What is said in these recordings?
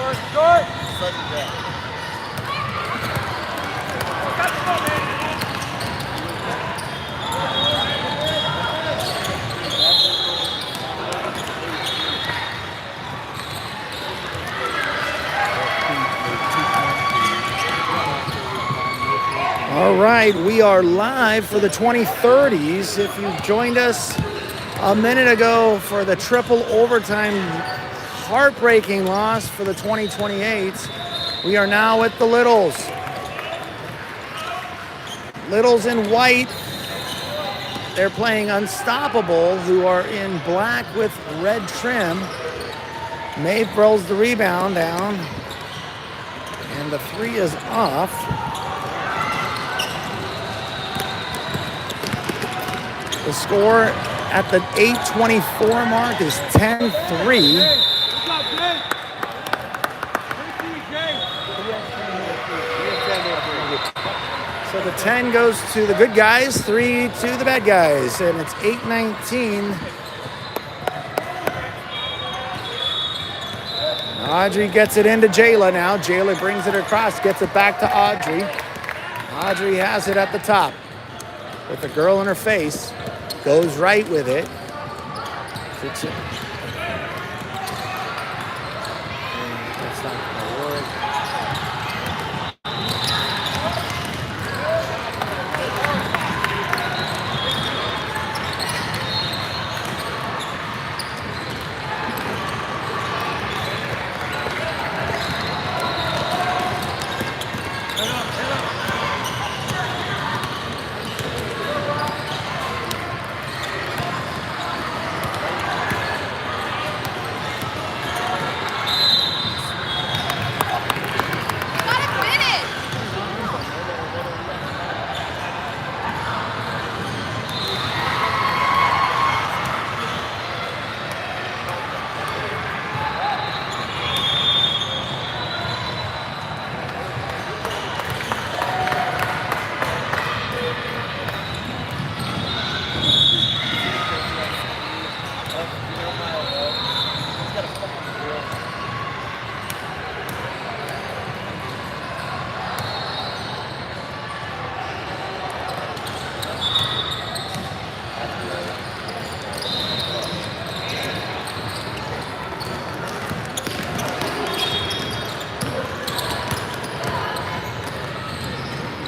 All right, we are live for the 2030s. If you joined us a minute ago for the triple overtime heartbreaking loss for the 2028s, we are now at the Littles. Littles in white. They're playing Unstoppable, who are in black with red trim. Maeve throws the rebound down, and the three is off. The score at the 8:24 mark is 10-3. So the 10 goes to the good guys, 3 to the bad guys, and it's 8-19. Audrey gets it into Jayla now. Jayla brings it across, gets it back to Audrey. Audrey has it at the top with the girl in her face. Goes right with it. That's not gonna work.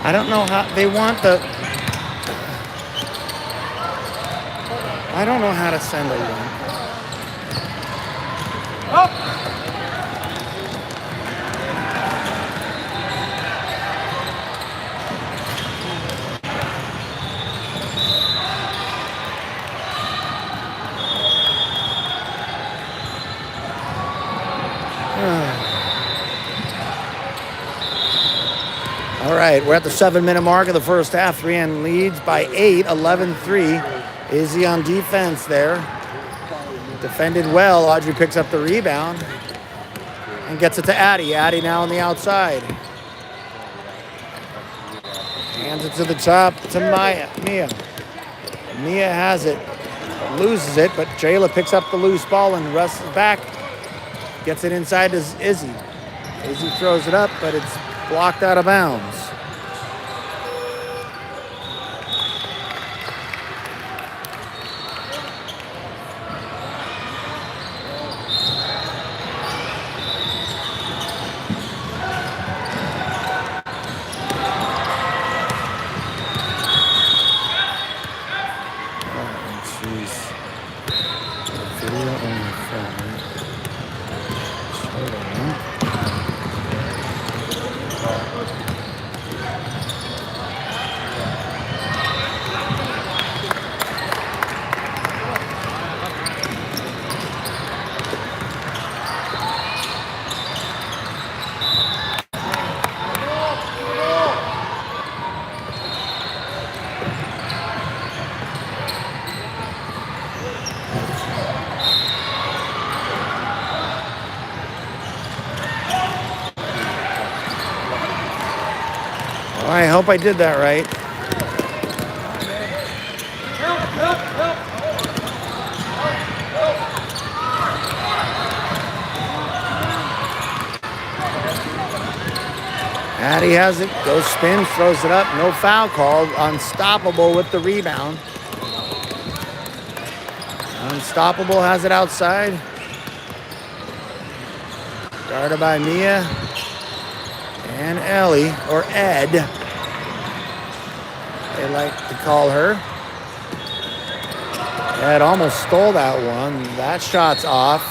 I don't know how they want the. I don't know how to send a link. All right, we're at the 7-minute mark of the first half. 3N leads by 8, 11-3. Izzy on defense there. Defended well. Audrey picks up the rebound and gets it to Addie. Addie now on the outside. Hands it to the top to Mia. Mia has it. Loses it, but Jayla picks up the loose ball and wrestles back. Gets it inside to Izzy. Izzy throws it up, but it's blocked out of bounds. I hope I did that right. Addie has it, goes spin, throws it up, no foul called. Unstoppable with the rebound. Unstoppable has it outside. Guarded by Mia and Ellie, or Ed, they like to call her. Ed almost stole that one. That shot's off.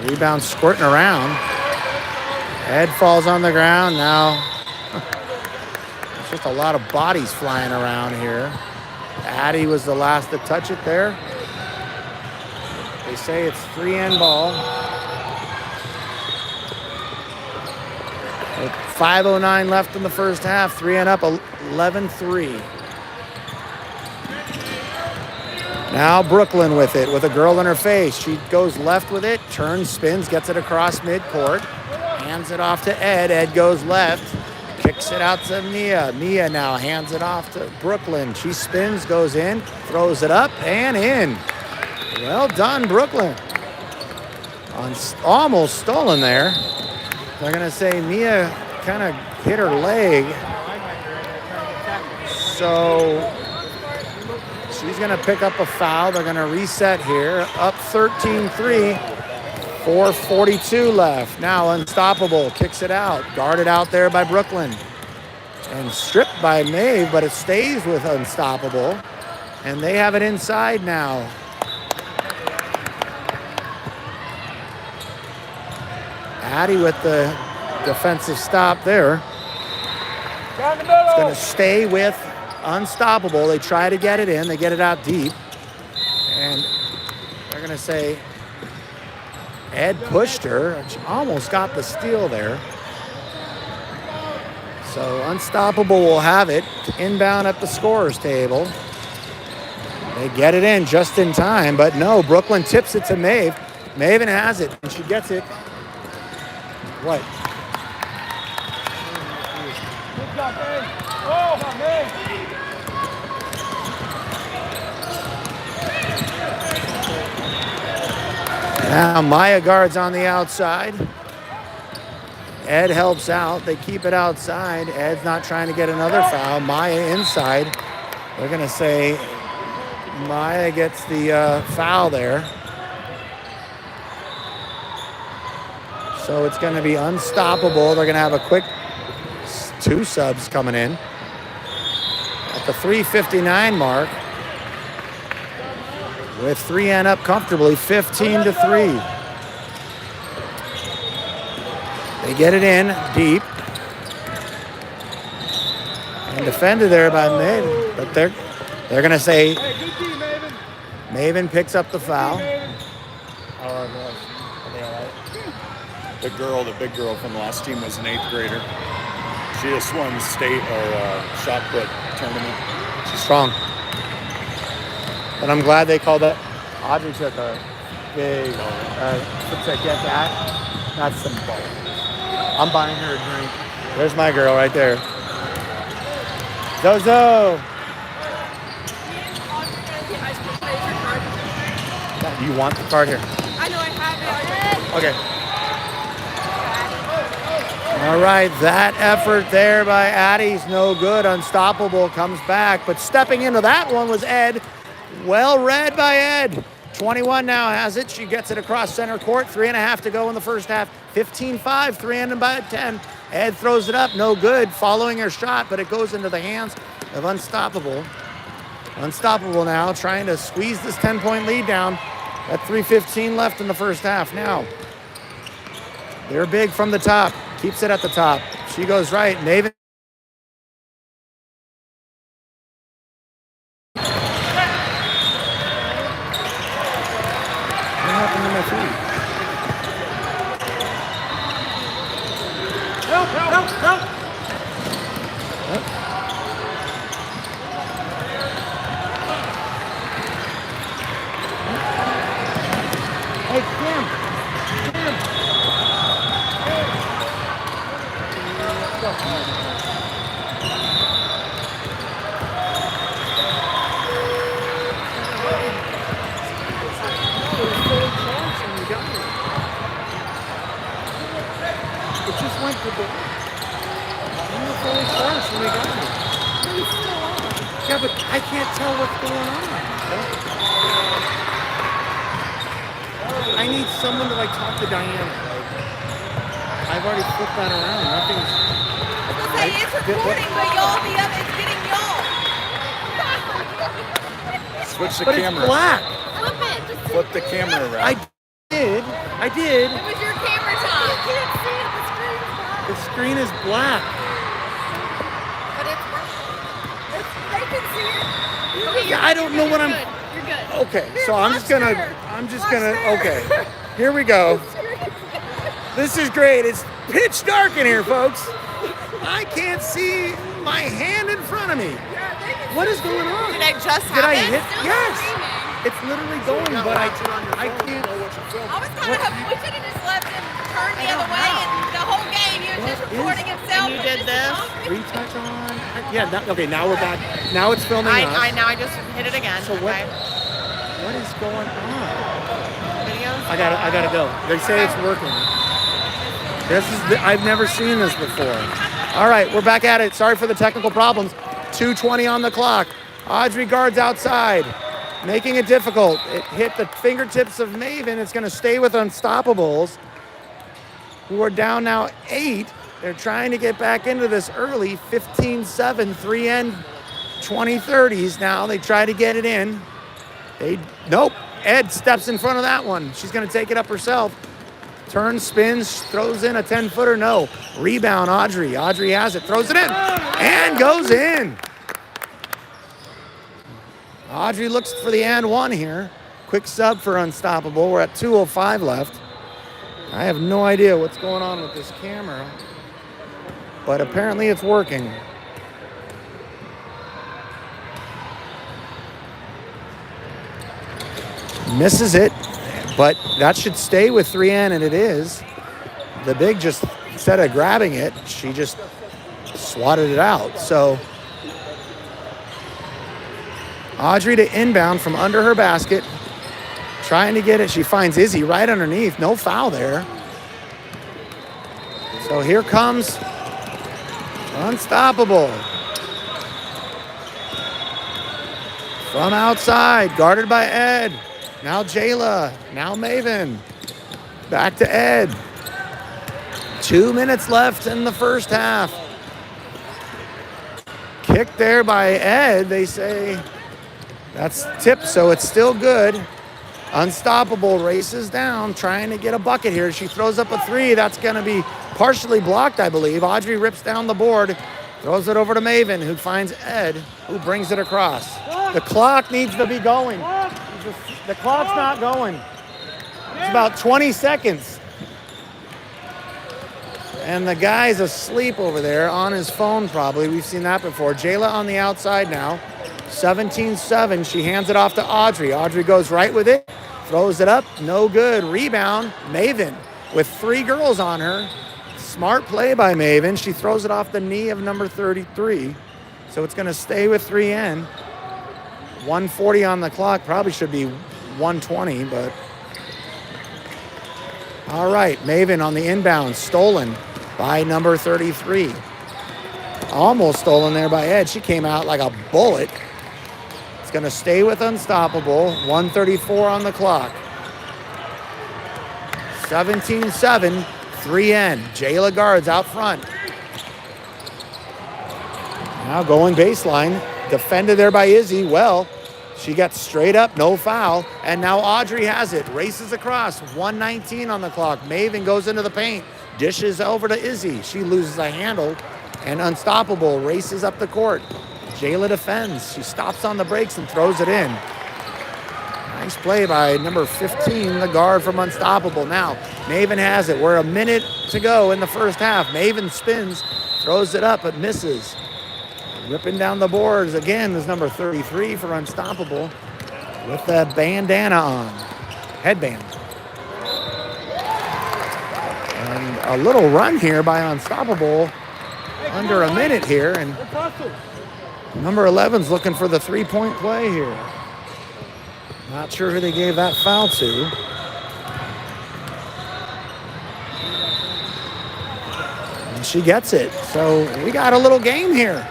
Rebound squirting around. Ed falls on the ground now. There's just a lot of bodies flying around here. Addie was the last to touch it there. They say it's 3-end ball. With 5:09 left in the first half, 3-end up, 11-3. Now Brooklyn with it, with a girl in her face. She goes left with it, turns, spins, gets it across midcourt, hands it off to Ed. Ed goes left, kicks it out to Mia. Mia now hands it off to Brooklyn. She spins, goes in, throws it up, and in. Well done, Brooklyn. Almost stolen there. They're going to say Mia kind of hit her leg. So she's going to pick up a foul. They're going to reset here. Up 13-3. 4:42 left. Now Unstoppable kicks it out. Guarded out there by Brooklyn. And stripped by Maeve, but it stays with Unstoppable. And they have it inside now. Addie with the defensive stop there. It's going to stay with Unstoppable. They try to get it in. They get it out deep. And they're going to say Ed pushed her. She almost got the steal there. So Unstoppable will have it inbound at the scorer's table. They get it in just in time, but no, Brooklyn tips it to Maeve. Maven has it, and she gets it. What? Now Maya guards on the outside. Ed helps out. They keep it outside. Ed's not trying to get another foul. Maya inside. They're going to say Maya gets the foul there. So it's going to be Unstoppable. They're going to have a quick 2 subs coming in. At the 3:59 mark. With 3-and up comfortably, 15-3. They get it in deep. And defended there by Maven. But they're going to say Maven picks up the foul. The big girl from the last team was an 8th grader. She just won state or shot put tournament. She's strong. But I'm glad they called that. Audrey took a big foot get that. That's some ball. I'm buying her a drink. There's my girl right there. Zozo. You want the card here? I know I have it. Okay. All right, that effort there by Addie's no good. Unstoppable comes back, but stepping into that one was Ed. Well read by Ed. 21 now has it. She gets it across center court. 3.5 to go in the first half. 15-5, 3-and by 10. Ed throws it up, no good. Following her shot, but it goes into the hands of Unstoppable. Unstoppable now trying to squeeze this 10-point lead down. At 3:15 left in the first half now. They're big from the top. Keeps it at the top. She goes right. Maven. What happened to my feet? Help. Hey, Kim. went to the fully charged when we got here. Yeah, but I can't tell what's going on. I need someone to like talk to Diana. Like, I've already flipped that around. Nothing's. Say it's recording, but y'all, the other, it's getting y'all. Switch the But camera. it's black. Flip it. Just Flip the camera around. I did. It was your camera time. You can't see it. The The screen is black. screen is black. But it's they can see it. Okay, Yeah, I don't know what I'm. You're good. Okay, Here, so I'm watch just gonna. there. I'm just Watch gonna. there. Okay, here we go. This is great. It's pitch dark in here, folks. I can't see my hand in front of me. What is going on? Did I just Did I happen? hit? Yes. It's literally going, but I can't. I was kind of. We should have just left him turn the other way, and the whole game he was just recording himself. And you did this? Retouch on. Yeah. Okay. Now we're back. Now it's filming us. Now I just hit it again. So what? Okay. What is going on? Videos? I gotta go. They say it's working. I've never seen this before. All right, we're back at it. Sorry for the technical problems. 2:20 on the clock. Audrey guards outside, making it difficult. It hit the fingertips of Maven. It's gonna stay with Unstoppables, who are down now 8. They're trying to get back into this early, 15-7, 3N 2030s. Now they try to get it in. Nope. Ed steps in front of that one. She's gonna take it up herself. Turns, spins, throws in a 10-footer. No. Rebound, Audrey. Audrey has it, throws it in, and goes in. Audrey looks for the and one here. Quick sub for Unstoppable. We're at 2:05 left. I have no idea what's going on with this camera, but apparently it's working. Misses it, but that should stay with 3N, and it is. The big just, instead of grabbing it, she just swatted it out. So Audrey to inbound from under her basket, trying to get it. She finds Izzy right underneath. No foul there. So here comes Unstoppable. From outside, guarded by Ed. Now Jayla, now Maven. Back to Ed. 2 minutes left in the first half. Kick there by Ed. They say that's tipped, so it's still good. Unstoppable races down, trying to get a bucket here. She throws up a 3. That's going to be partially blocked, I believe. Audrey rips down the board, throws it over to Maven, who finds Ed, who brings it across. The clock needs to be going. The clock's not going. It's about 20 seconds. And the guy's asleep over there on his phone probably. We've seen that before. Jayla on the outside now. 17-7. She hands it off to Audrey. Audrey goes right with it. Throws it up. No good. Rebound. Maven with 3 girls on her. Smart play by Maven. She throws it off the knee of number 33. So it's going to stay with 3N. 140 on the clock. Probably should be 120, but. All right. Maven on the inbound. Stolen by number 33. Almost stolen there by Ed. She came out like a bullet. It's going to stay with Unstoppable. 134 on the clock. 17-7, 3N. Jayla guards out front. Now going baseline. Defended there by Izzy. Well, she got straight up, no foul. And now Audrey has it. Races across. 119 on the clock. Maven goes into the paint. Dishes over to Izzy. She loses a handle. And Unstoppable races up the court. Jayla defends. She stops on the brakes and throws it in. Nice play by number 15, the guard from Unstoppable. Now, Maven has it. We're a minute to go in the first half. Maven spins, throws it up, but misses. Ripping down the boards again is number 33 for Unstoppable with the bandana on, headband. And a little run here by Unstoppable. Under a minute here, and number 11's looking for the 3-point play here. Not sure who they gave that foul to. she gets it. So we got a little game here.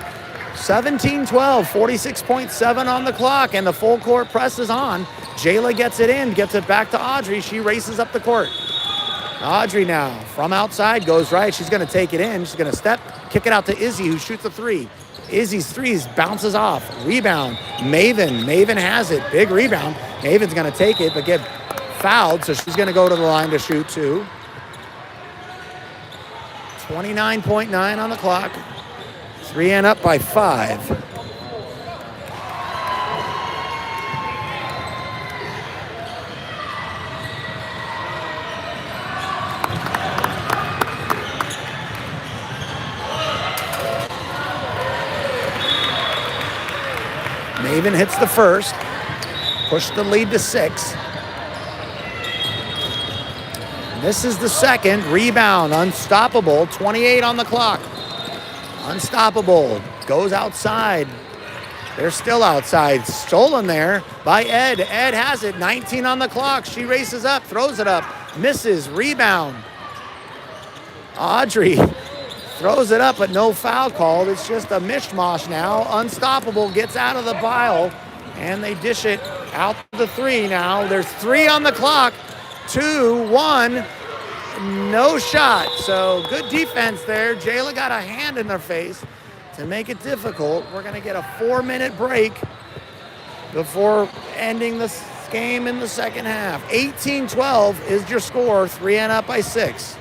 17-12, 46.7 on the clock, and the full court press is on. Jayla gets it in, gets it back to Audrey. She races up the court. Audrey now from outside goes right. She's going to take it in. She's going to step, kick it out to Izzy, who shoots a three. Izzy's threes bounces off. Rebound. Maven has it. Big rebound. Maven's going to take it, but get fouled, so she's going to go to the line to shoot two. 29.9 on the clock. 3N up by 5. Maven hits the first. Push the lead to 6. This is the second. Rebound. Unstoppable. 28 on the clock. Unstoppable. Goes outside. They're still outside. Stolen there by Ed. Ed has it. 19 on the clock. She races up. Throws it up. Misses. Rebound. Audrey throws it up, but no foul called. It's just a mishmash now. Unstoppable gets out of the pile, and they dish it out to the 3 now. There's 3 on the clock. 2, 1. No shot. So good defense there. Jayla got a hand in their face to make it difficult. We're going to get a 4-minute break before ending this game in the second half. 18-12 is your score. 3N up by 6.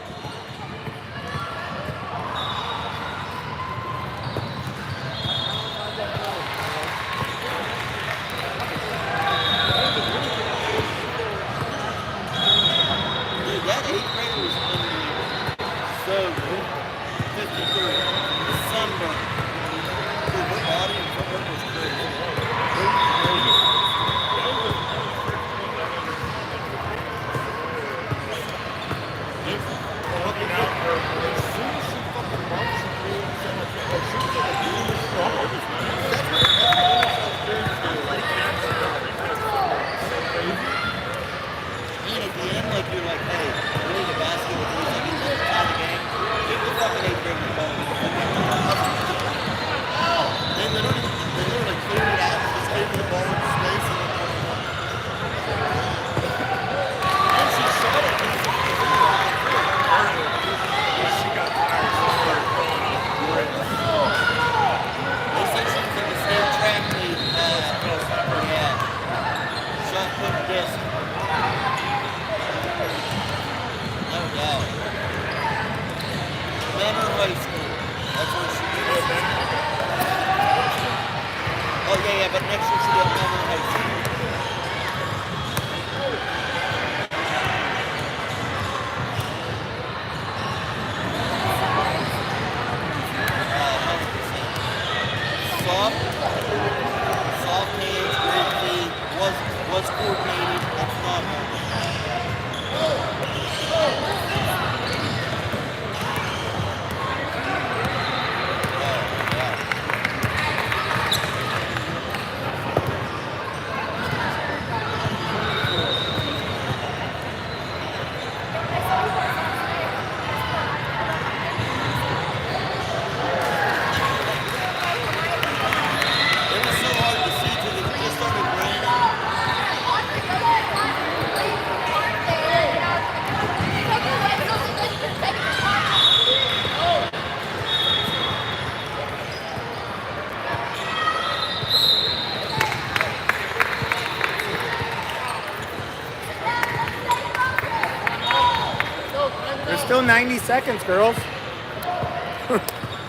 Still 90 seconds, girls.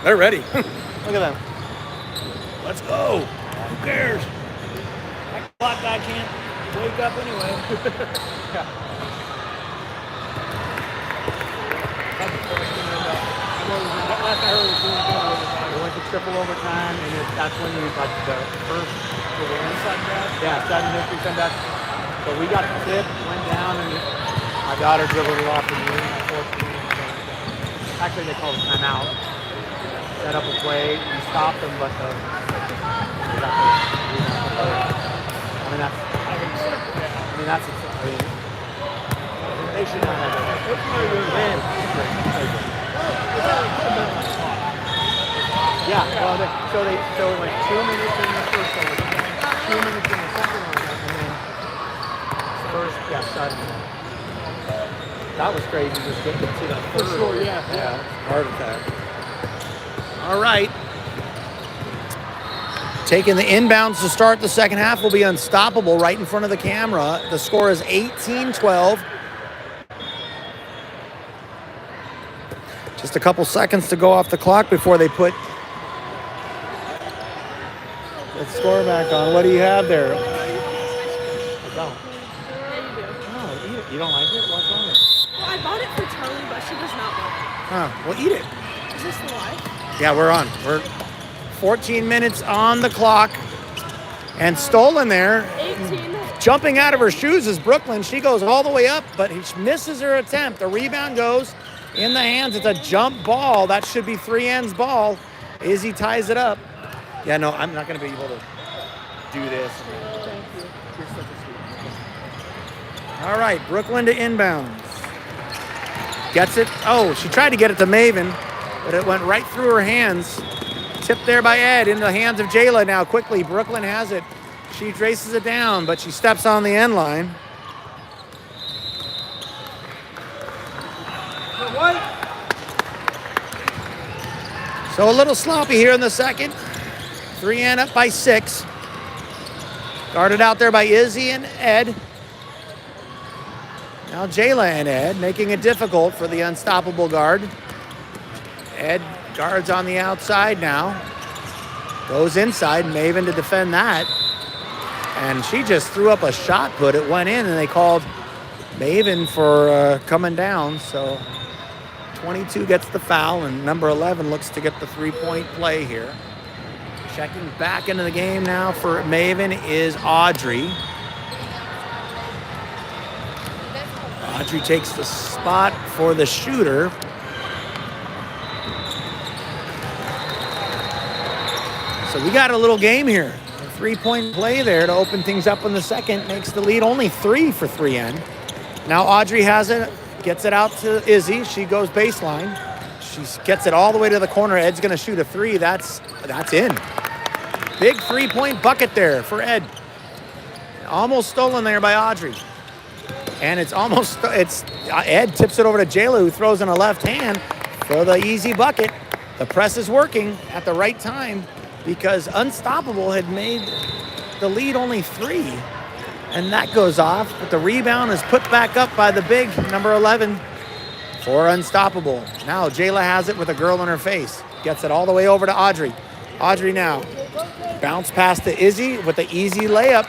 They're ready. Look at them. Let's go. Who cares? That clock guy can't wake up anyway. Last I heard was we went to triple overtime, and that's when you like the first to win. Yeah, 7-3 send back. So we got the tip, went down, and my daughter dribbled it off the knee. Actually, they called a timeout. Set up a play. We stopped them, but I mean, they should not have that. Yeah, well, so it went 2 minutes in the first overtime, 2 minutes in the second overtime, and then first, suddenly. That was crazy, just getting to that third. For sure, yeah. Heart attack. All right. Taking the inbounds to start the second half will be Unstoppable right in front of the camera. The score is 18-12. Just a couple seconds to go off the clock before they put the score back on. What do you have there? I don't. No, eat it. You don't like it? What's on it? Well, I bought it for Charlie, but she does not want Huh, well, eat it. it. Is this the live? Yeah, we're on. We're 14 minutes on the clock. And stolen there. 18. Jumping out of her shoes is Brooklyn. She goes all the way up, but she misses her attempt. The rebound goes in the hands. It's a jump ball. That should be 3N's ball. Izzy ties it up. Yeah, no, I'm not going to be able to do this. You're such a sweet. All right, Brooklyn to inbounds. Gets it. Oh, she tried to get it to Maven, but it went right through her hands. Tipped there by Ed in the hands of Jayla now quickly. Brooklyn has it. She traces it down, but she steps on the end line. So a little sloppy here in the second. 3N up by 6. Guarded out there by Izzy and Ed. Now Jayla and Ed making it difficult for the Unstoppable guard. Ed guards on the outside now. Goes inside, Maven to defend that. And she just threw up a shot put. It went in, and they called Maven for coming down. So 22 gets the foul, and number 11 looks to get the three-point play here. Checking back into the game now for Maven is Audrey. Audrey takes the spot for the shooter. So we got a little game here. A three-point play there to open things up in the second. Makes the lead only 3 for 3N. Now Audrey has it, gets it out to Izzy. She goes baseline. She gets it all the way to the corner. Ed's going to shoot a 3. That's in. Big three-point bucket there for Ed. Almost stolen there by Audrey. And Ed tips it over to Jayla, who throws in a left hand for the easy bucket. The press is working at the right time because Unstoppable had made the lead only 3. And that goes off, but the rebound is put back up by the big number 11 for Unstoppable. Now Jayla has it with a girl in her face. Gets it all the way over to Audrey. Audrey now. Bounce pass to Izzy with the easy layup.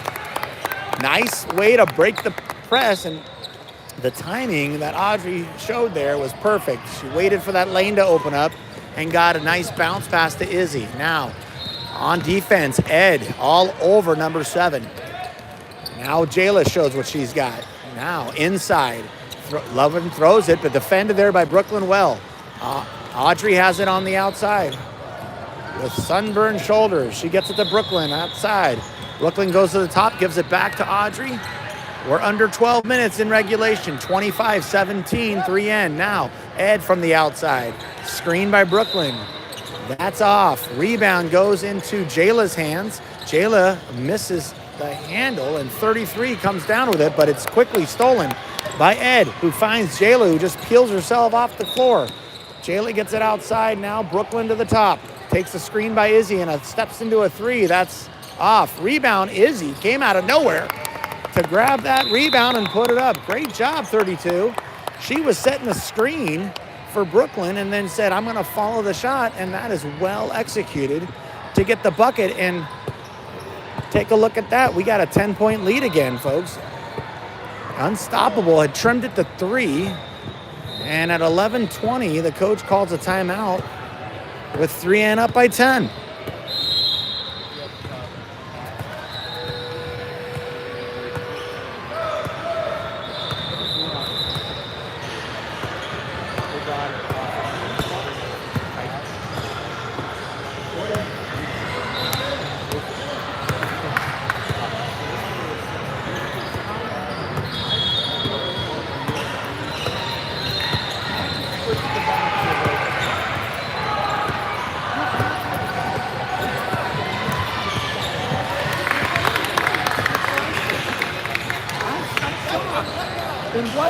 Nice way to break the press, and the timing that Audrey showed there was perfect. She waited for that lane to open up and got a nice bounce pass to Izzy. Now, on defense, Ed all over number 7. Now Jayla shows what she's got. Now, inside. Lovin throws it, but defended there by Brooklyn well. Audrey has it on the outside. With sunburned shoulders, she gets it to Brooklyn outside. Brooklyn goes to the top, gives it back to Audrey. We're under 12 minutes in regulation. 25-17, 3N. Now, Ed from the outside. Screen by Brooklyn. That's off. Rebound goes into Jayla's hands. Jayla misses the handle, and 33 comes down with it, but it's quickly stolen by Ed, who finds Jayla, who just peels herself off the floor. Jayla gets it outside now. Brooklyn to the top. Takes a screen by Izzy and steps into a 3. That's off. Rebound, Izzy came out of nowhere to grab that rebound and put it up. Great job, 32. She was setting a screen for Brooklyn and then said, I'm going to follow the shot, and that is well executed to get the bucket. And take a look at that. We got a 10-point lead again, folks. Unstoppable had trimmed it to 3, and at 11:20, the coach calls a timeout with 3N up by 10.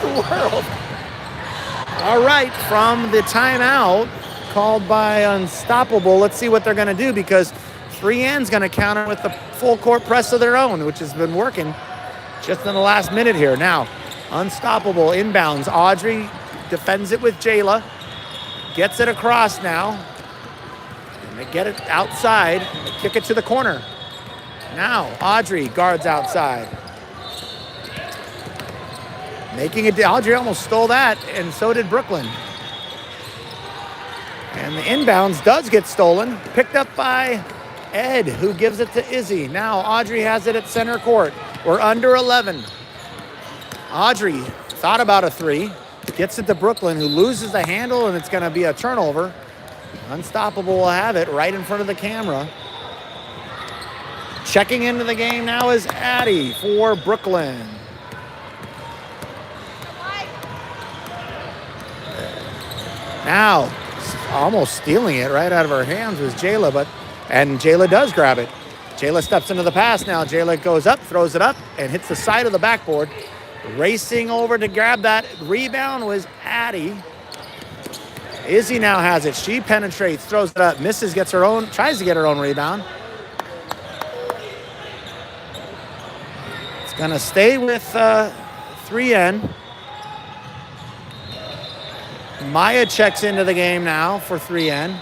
the world? All right, from the timeout called by Unstoppable, let's see what they're going to do, because 3N's going to counter with the full court press of their own, which has been working just in the last minute here. Now, Unstoppable inbounds. Audrey defends it with Jayla. Gets it across now. And they get it outside. They kick it to the corner. Now, Audrey guards outside. Making it, Audrey almost stole that, and so did Brooklyn. And the inbounds does get stolen. Picked up by Ed, who gives it to Izzy. Now Audrey has it at center court. We're under 11. Audrey thought about a three. Gets it to Brooklyn, who loses the handle, and it's going to be a turnover. Unstoppable will have it right in front of the camera. Checking into the game now is Addie for Brooklyn. Now, almost stealing it right out of her hands was Jayla, and Jayla does grab it. Jayla steps into the pass now. Jayla goes up, throws it up, and hits the side of the backboard. Racing over to grab that rebound was Addie. Izzy now has it. She penetrates, throws it up, misses, tries to get her own rebound. It's gonna stay with 3N. Maya checks into the game now for 3N.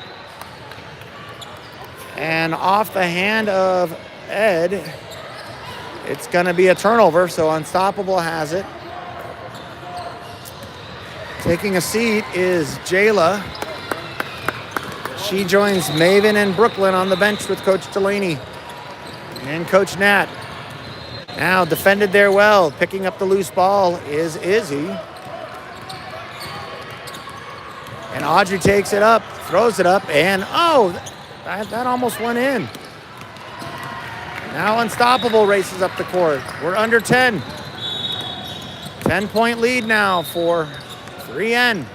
And off the hand of Ed, it's going to be a turnover, so Unstoppable has it. Taking a seat is Jayla. She joins Maven and Brooklyn on the bench with Coach Delaney and Coach Nat. Now defended there well. Picking up the loose ball is Izzy. And Audrey takes it up, throws it up, and that almost went in. Now Unstoppable races up the court. We're under 10. 10-point lead now for 3N.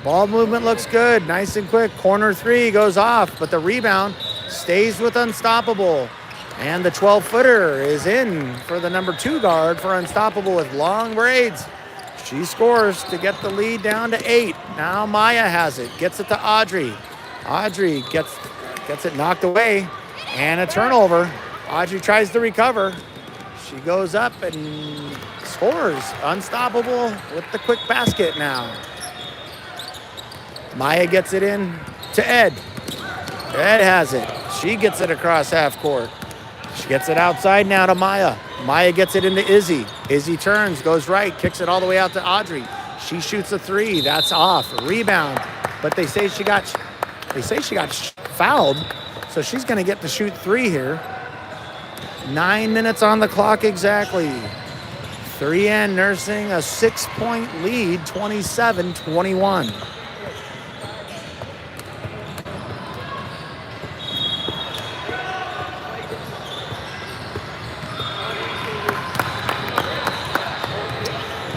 Ball movement looks good, nice and quick. Corner three goes off, but the rebound stays with Unstoppable. And the 12-footer is in for the number 2 guard for Unstoppable with long braids. She scores to get the lead down to 8. Now Maya has it, gets it to Audrey. Audrey gets it knocked away, and a turnover. Audrey tries to recover. She goes up and scores. Unstoppable with the quick basket now. Maya gets it in to Ed. Ed has it. She gets it across half court. She gets it outside now to Maya. Maya gets it into Izzy. Izzy turns, goes right, kicks it all the way out to Audrey. She shoots a three. That's off. Rebound. But they say she got fouled, so she's going to get to shoot 3 here. 9 minutes on the clock exactly. 3N nursing a 6-point lead, 27-21.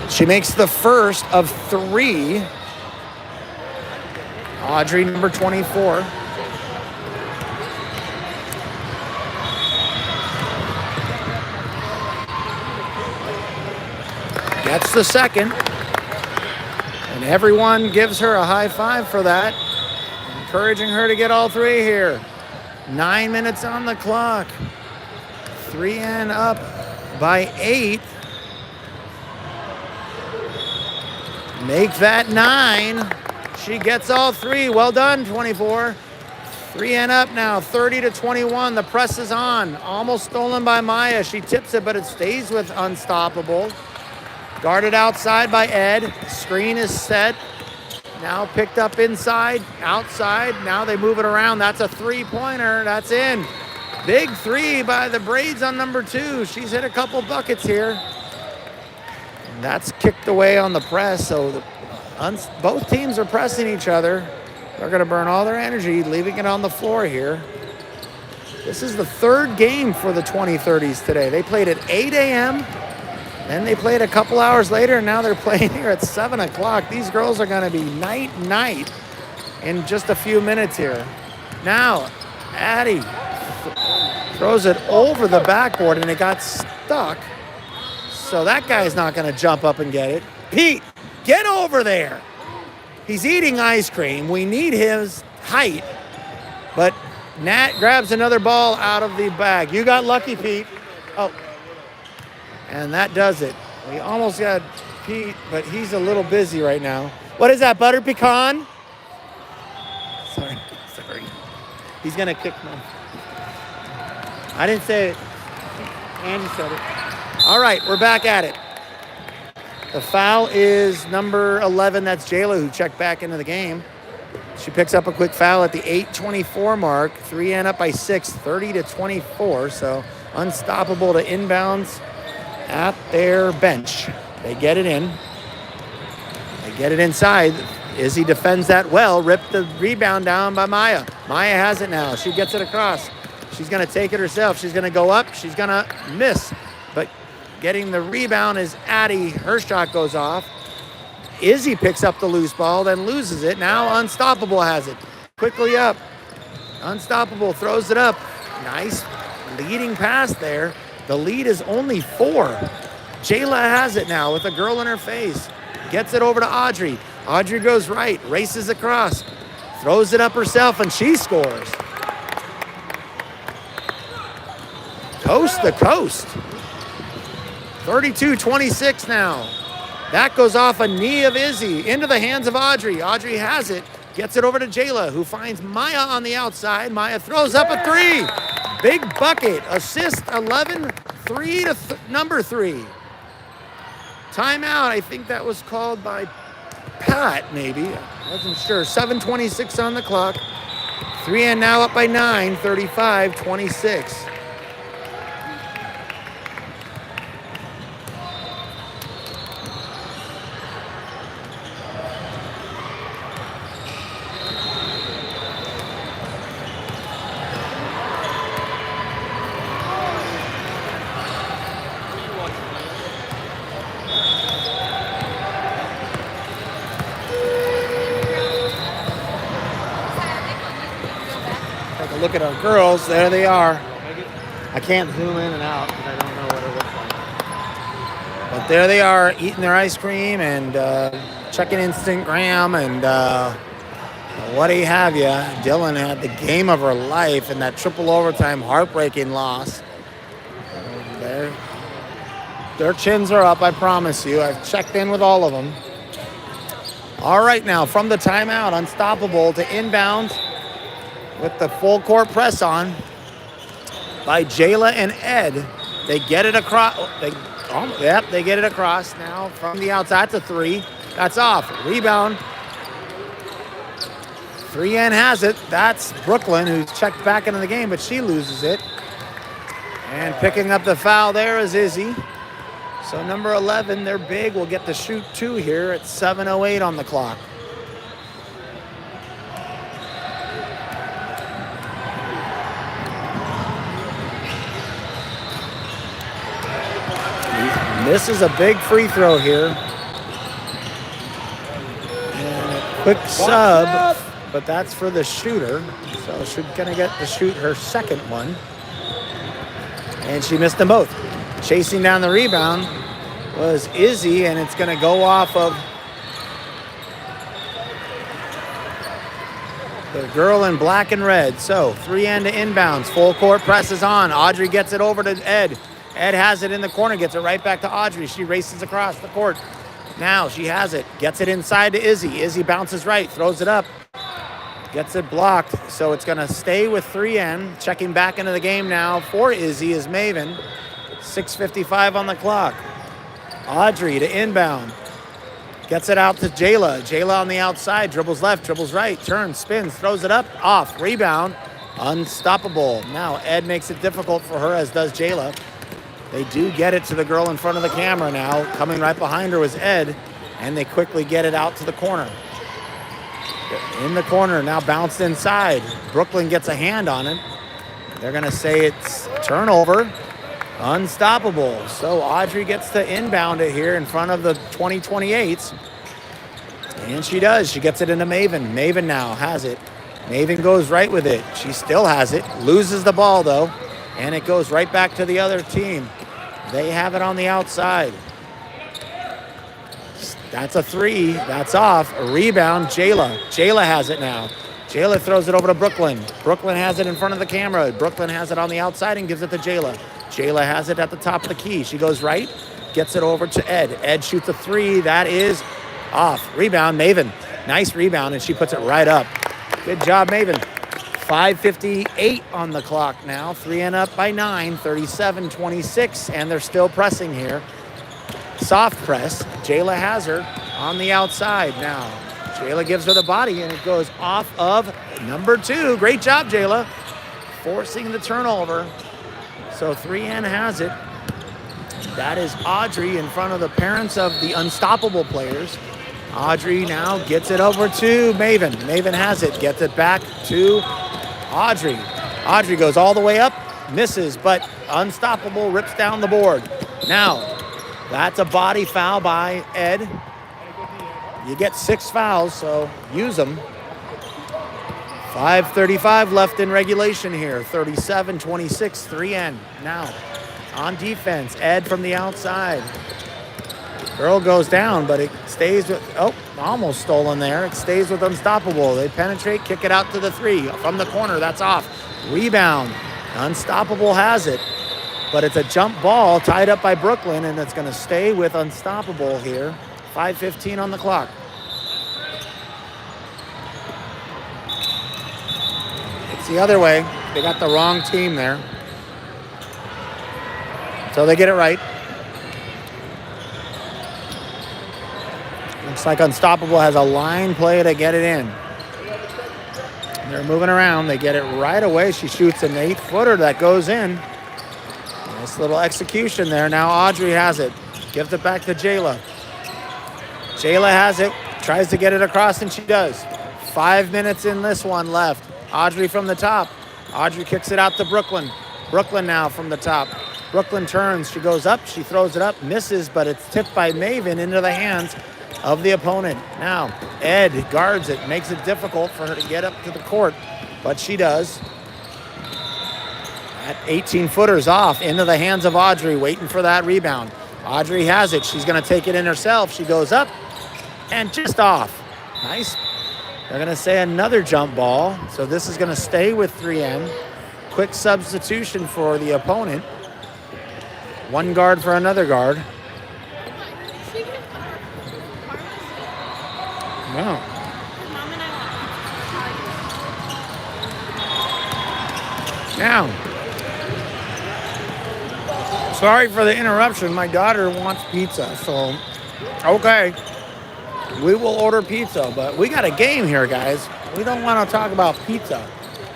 She makes the first of 3. Audrey, number 24. Gets the second. And everyone gives her a high five for that. Encouraging her to get all 3 here. 9 minutes on the clock. 3N up by 8. Make that 9. She gets all 3. Well done, 24. 3N up now, 30-21. The press is on. Almost stolen by Maya. She tips it, but it stays with Unstoppable. Guarded outside by Ed. Screen is set. Now picked up inside, outside. Now they move it around. That's a 3-pointer. That's in. Big 3 by the braids on number 2. She's hit a couple buckets here. That's kicked away on the press, so both teams are pressing each other. They're going to burn all their energy, leaving it on the floor here. This is the 3rd game for the 2030s today. They played at 8 a.m., then they played a couple hours later, and now they're playing here at 7 o'clock. These girls are going to be night in just a few minutes here. Now, Addie throws it over the backboard, and it got stuck. so that guy's not going to jump up and get it. Pete, get over there. He's eating ice cream. We need his height, but Nat grabs another ball out of the bag. You got lucky, Pete. Oh, and that does it. We almost got Pete, but he's a little busy right now. What is that, butter pecan? Sorry. He's going to kick me. I didn't say it. Andy said it. All right, we're back at it. The foul is number 11. That's Jayla, who checked back into the game. She picks up a quick foul at the 8:24 mark. 3N up by 6, 30-24. So unstoppable to inbounds at their bench. They get it in. They get it inside. Izzy defends that well. Ripped the rebound down by Maya. Maya has it now. She gets it across. She's going to take it herself. She's going to go up. She's going to miss. But getting the rebound is Addie. Her shot goes off. Izzy picks up the loose ball, then loses it. Now Unstoppable has it. Quickly up. Unstoppable throws it up. Nice leading pass there. The lead is only 4. Jayla has it now with a girl in her face. Gets it over to Audrey. Audrey goes right, races across, throws it up herself, and she scores. Coast to coast. 32-26 now. That goes off a knee of Izzy into the hands of Audrey. Audrey has it, gets it over to Jayla, who finds Maya on the outside. Maya throws up a 3. Big bucket. Assist 11, 3 to number 3. Timeout, I think that was called by Pat, maybe. I wasn't sure. 7:26 on the clock. 3N now up by 9, 35-26. Look at our girls. There they are. I can't zoom in and out because I don't know what it looks like. But there they are, eating their ice cream and checking Instagram and what do you have you. Dylan had the game of her life in that triple overtime heartbreaking loss. Their chins are up, I promise you. I've checked in with all of them. All right, now from the timeout, Unstoppable to inbound with the full court press on by Jayla and Ed. They get it across. They get it across now from the outside. That's a 3. That's off. Rebound. 3N has it. That's Brooklyn, who's checked back into the game, but she loses it. And picking up the foul there is Izzy. So number 11, they're big, will get to shoot 2 here at 7:08 on the clock. This is a big free throw here. And a quick sub, but that's for the shooter. So she's gonna get to shoot her second one. And she missed them both. Chasing down the rebound was Izzy, and it's gonna go off of the girl in black and red. So 3N to inbounds, full court presses on. Audrey gets it over to Ed. Ed has it in the corner, gets it right back to Audrey. She races across the court. Now she has it, gets it inside to Izzy. Izzy bounces right, throws it up, gets it blocked. So it's gonna stay with 3N. Checking back into the game now for Izzy is Maven. 6:55 on the clock. Audrey to inbound. Gets it out to Jayla. Jayla on the outside, dribbles left, dribbles right, turns, spins, throws it up, off, rebound. Unstoppable. Now Ed makes it difficult for her, as does Jayla. They do get it to the girl in front of the camera now. Coming right behind her was Ed, and they quickly get it out to the corner. In the corner, now bounced inside. Brooklyn gets a hand on it. They're gonna say it's turnover. Unstoppable. So Audrey gets to inbound it here in front of the 2028s. And she does. She gets it into Maven. Maven now has it. Maven goes right with it. She still has it. Loses the ball, though. And it goes right back to the other team. They have it on the outside. That's a 3. That's off. A rebound. Jayla. Jayla has it now. Jayla throws it over to Brooklyn. Brooklyn has it in front of the camera. Brooklyn has it on the outside and gives it to Jayla. Jayla has it at the top of the key. She goes right, gets it over to Ed. Ed shoots a 3. That is off. Rebound, Maven. Nice rebound, and she puts it right up. Good job, Maven. 5:58 on the clock now. 3N up by 9, 37-26, and they're still pressing here. Soft press. Jayla has her on the outside now. Jayla gives her the body, and it goes off of number 2. Great job, Jayla. Forcing the turnover. So 3N has it. That is Audrey in front of the parents of the unstoppable players. Audrey now gets it over to Maven. Maven has it, gets it back to Audrey. Audrey goes all the way up, misses, but unstoppable rips down the board. Now, that's a body foul by Ed. You get 6 fouls, so use them. 5:35 left in regulation here. 37-26, 3N. Now, on defense, Ed from the outside. Girl goes down, but it stays with, almost stolen there. It stays with Unstoppable. They penetrate, kick it out to the 3. From the corner, that's off. Rebound. Unstoppable has it, but it's a jump ball tied up by Brooklyn, and it's going to stay with Unstoppable here. 5:15 on the clock. It's the other way. They got the wrong team there. So they get it right. Looks like Unstoppable has a line play to get it in. They're moving around. They get it right away. She shoots an 8-footer that goes in. Nice little execution there. Now Audrey has it. Gives it back to Jayla. Jayla has it. Tries to get it across, and she does. 5 minutes in this one left. Audrey from the top. Audrey kicks it out to Brooklyn. Brooklyn now from the top. Brooklyn turns. She goes up. She throws it up. Misses, but it's tipped by Maven into the hands of the opponent. Now, Ed guards it. Makes it difficult for her to get up to the court, but she does. That 18-footer's off into the hands of Audrey, waiting for that rebound. Audrey has it. She's going to take it in herself. She goes up and just off. Nice. They're going to say another jump ball. So this is going to stay with 3N. Quick substitution for the opponent. One guard for another guard. No. Now, sorry for the interruption. My daughter wants pizza, so okay. We will order pizza, but we got a game here, guys. We don't want to talk about pizza.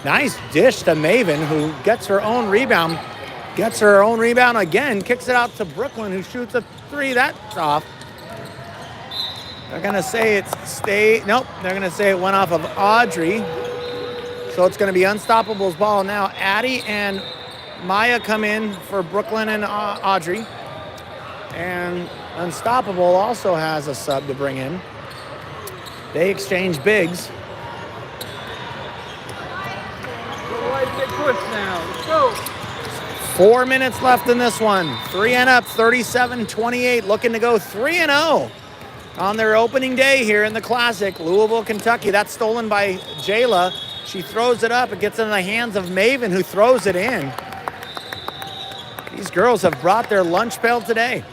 Nice dish to Maven, who gets her own rebound. Gets her own rebound again. Kicks it out to Brooklyn, who shoots a 3. That's off. They're going to say nope, they're going to say it went off of Audrey. So it's going to be Unstoppable's ball now. Addie and Maya come in for Brooklyn and Audrey. And Unstoppable also has a sub to bring in. They exchange bigs. Let's go. 4 minutes left in this one. 3N up, 37-28, looking to go 3-0 on their opening day here in the Classic, Louisville, Kentucky. That's stolen by Jayla. She throws it up. It gets in the hands of Maven, who throws it in. These girls have brought their lunch pail today.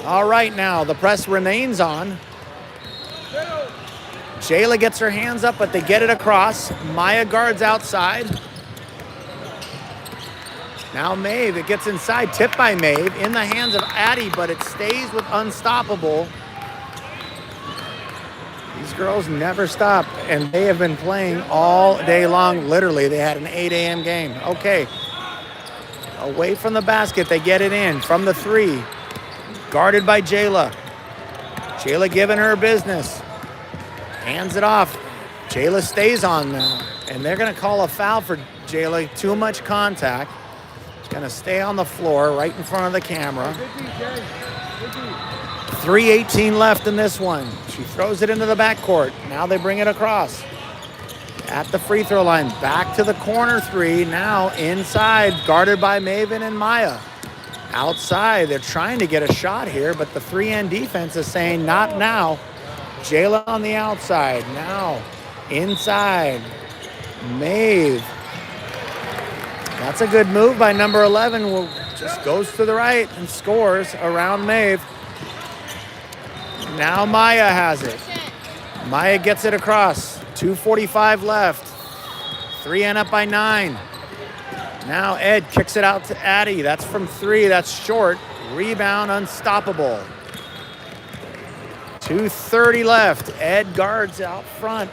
All right, now the press remains on. Jayla gets her hands up, but they get it across. Maya guards outside. Now Maeve, it gets inside, tipped by Maeve, in the hands of Addie, but it stays with Unstoppable. These girls never stop, and they have been playing all day long. Literally, they had an 8 a.m. game. Okay, away from the basket, they get it in from the 3. Guarded by Jayla. Jayla giving her business. Hands it off. Jayla stays on now, and they're going to call a foul for Jayla. Too much contact. She's going to stay on the floor right in front of the camera. 3:18 left in this one. She throws it into the backcourt. Now they bring it across. At the free throw line. Back to the corner 3. Now inside. Guarded by Maven and Maya. outside. They're trying to get a shot here, but the 3N defense is saying not now. Jayla on the outside. Now inside. Maeve. That's a good move by number 11. Will just goes to the right and scores around Maeve. Now Maya has it. Maya gets it across. 2:45 left. 3N up by 9. Now Ed kicks it out to Addie. That's from 3. That's short. Rebound unstoppable. 2:30 left. Ed guards out front.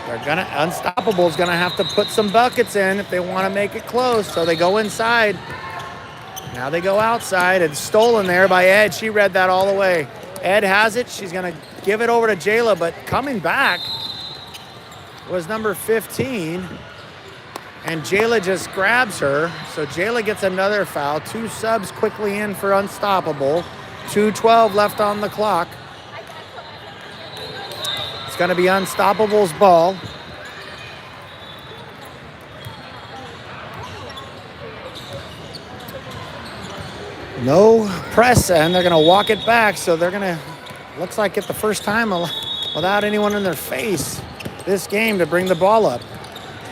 Unstoppable's gonna have to put some buckets in if they want to make it close. So they go inside. Now they go outside. It's stolen there by Ed. She read that all the way. Ed has it. She's gonna give it over to Jayla, but coming back was number 15. And Jayla just grabs her. So Jayla gets another foul. 2 subs quickly in for Unstoppable. 2:12 left on the clock. It's going to be Unstoppable's ball. No press, and they're going to walk it back. So they're going to, looks like get the first time without anyone in their face this game to bring the ball up.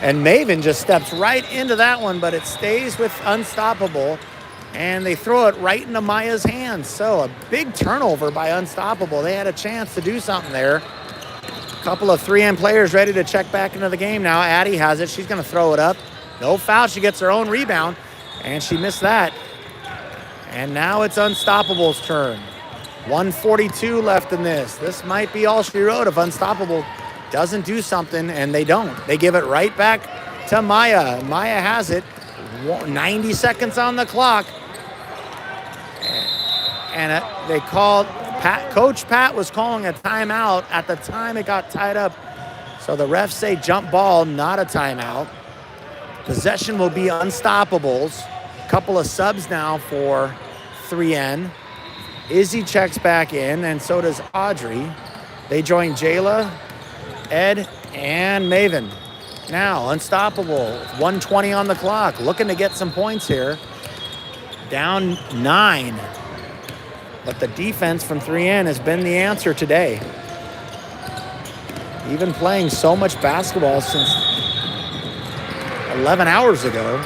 And Maven just steps right into that one, but it stays with Unstoppable, and they throw it right into Maya's hands. So a big turnover by Unstoppable. They had a chance to do something there. A couple of 3N players ready to check back into the game now. Addie has it. She's going to throw it up. No foul. She gets her own rebound, and she missed that. And now it's Unstoppable's turn. 1:42 left in this. This might be all she wrote if Unstoppable doesn't do something, and they don't. They give it right back to Maya. Maya has it. 90 seconds on the clock. And they called, Coach Pat was calling a timeout at the time it got tied up. So the refs say jump ball, not a timeout. Possession will be Unstoppable's. Couple of subs now for 3N. Izzy checks back in, and so does Audrey. They join Jayla, Ed, and Maven. Now, Unstoppable, 1:20 on the clock, looking to get some points here. Down 9. But the defense from 3N has been the answer today. Even playing so much basketball since 11 hours ago.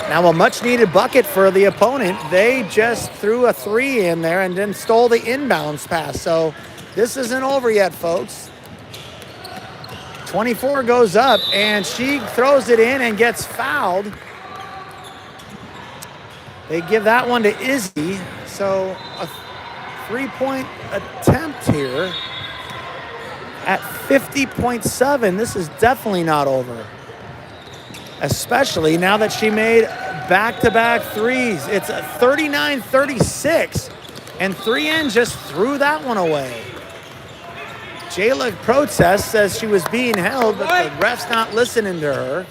Now a much needed bucket for the opponent. They just threw a 3 in there and then stole the inbounds pass. So this isn't over yet, folks. 24 goes up, and she throws it in and gets fouled. They give that one to Izzy. So a 3-point attempt here at 50.7. This is definitely not over. Especially now that she made back-to-back threes. It's a 39-36, and 3N just threw that one away. Jayla protests, says she was being held, but the ref's not listening to her.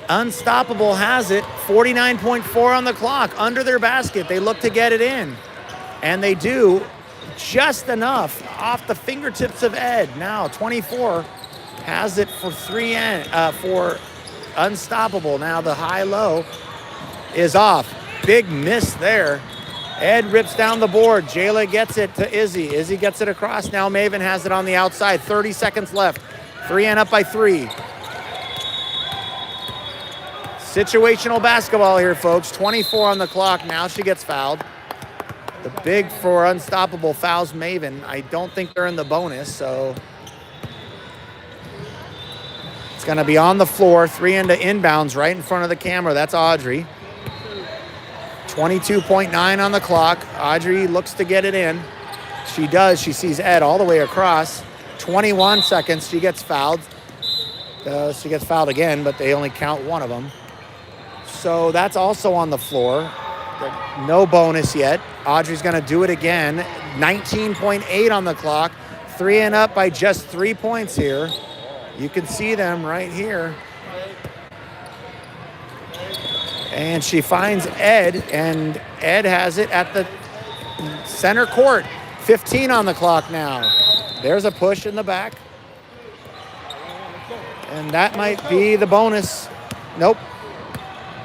Unstoppable has it, 49.4 on the clock, under their basket. They look to get it in, and they do just enough off the fingertips of Ed. Now 24 has it for 3N, for Unstoppable. Now the high-low is off. Big miss there. Ed rips down the board. Jayla gets it to Izzy. Izzy gets it across. Now Maven has it on the outside. 30 seconds left. 3N up by 3. Situational basketball here, folks. 24 on the clock. Now she gets fouled. The big for Unstoppable fouls Maven. I don't think they're in the bonus, so it's going to be on the floor. 3N to inbounds right in front of the camera. That's Audrey. 22.9 on the clock. Audrey looks to get it in. She does. She sees Ed all the way across. 21 seconds. She gets fouled. She gets fouled again, but they only count one of them. So that's also on the floor. No bonus yet. Audrey's going to do it again. 19.8 on the clock. 3N up by just 3 points here. You can see them right here. And she finds Ed, and Ed has it at the center court. 15 on the clock now. There's a push in the back. And that might be the bonus. Nope.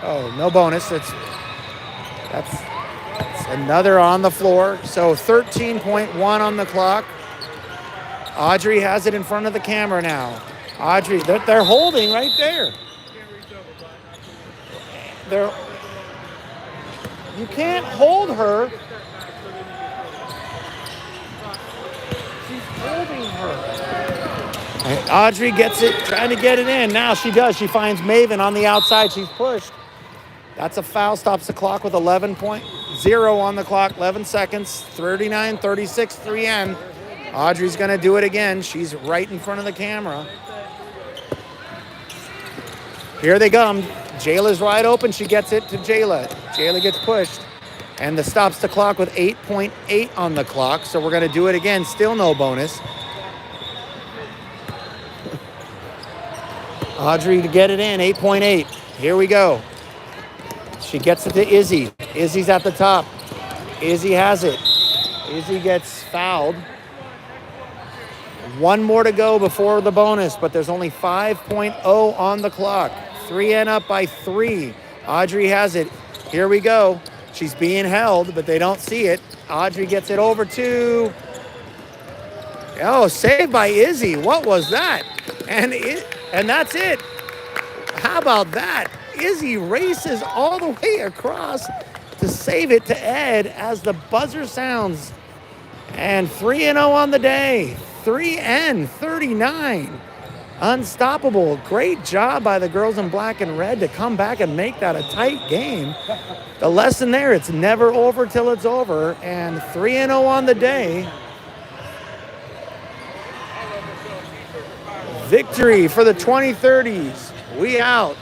Oh, no bonus. That's another on the floor. So 13.1 on the clock. Audrey has it in front of the camera now. Audrey, they're holding right there. You can't hold her. She's holding her. And Audrey gets it, trying to get it in. Now she does. She finds Maven on the outside. She's pushed. That's a foul. Stops the clock with 11.0 on the clock. 11 seconds. 39-36, 3N. Audrey's going to do it again. She's right in front of the camera. Here they come. Jayla's wide open. She gets it to Jayla. Jayla gets pushed. And the stops the clock with 8.8 on the clock. So we're going to do it again. Still no bonus. Audrey to get it in. 8.8. Here we go. She gets it to Izzy. Izzy's at the top. Izzy has it. Izzy gets fouled. One more to go before the bonus, but there's only 5.0 on the clock. 3N up by 3. Audrey has it. Here we go. She's being held, but they don't see it. Audrey gets it over to... Oh, saved by Izzy. What was that? And that's it. How about that? Izzy races all the way across to save it to Ed as the buzzer sounds. And 3-0 on the day. 3N, 39. Unstoppable. Great job by the girls in black and red to come back and make that a tight game. The lesson there, it's never over till it's over. And 3-0 on the day. Victory for the 2030s. We out.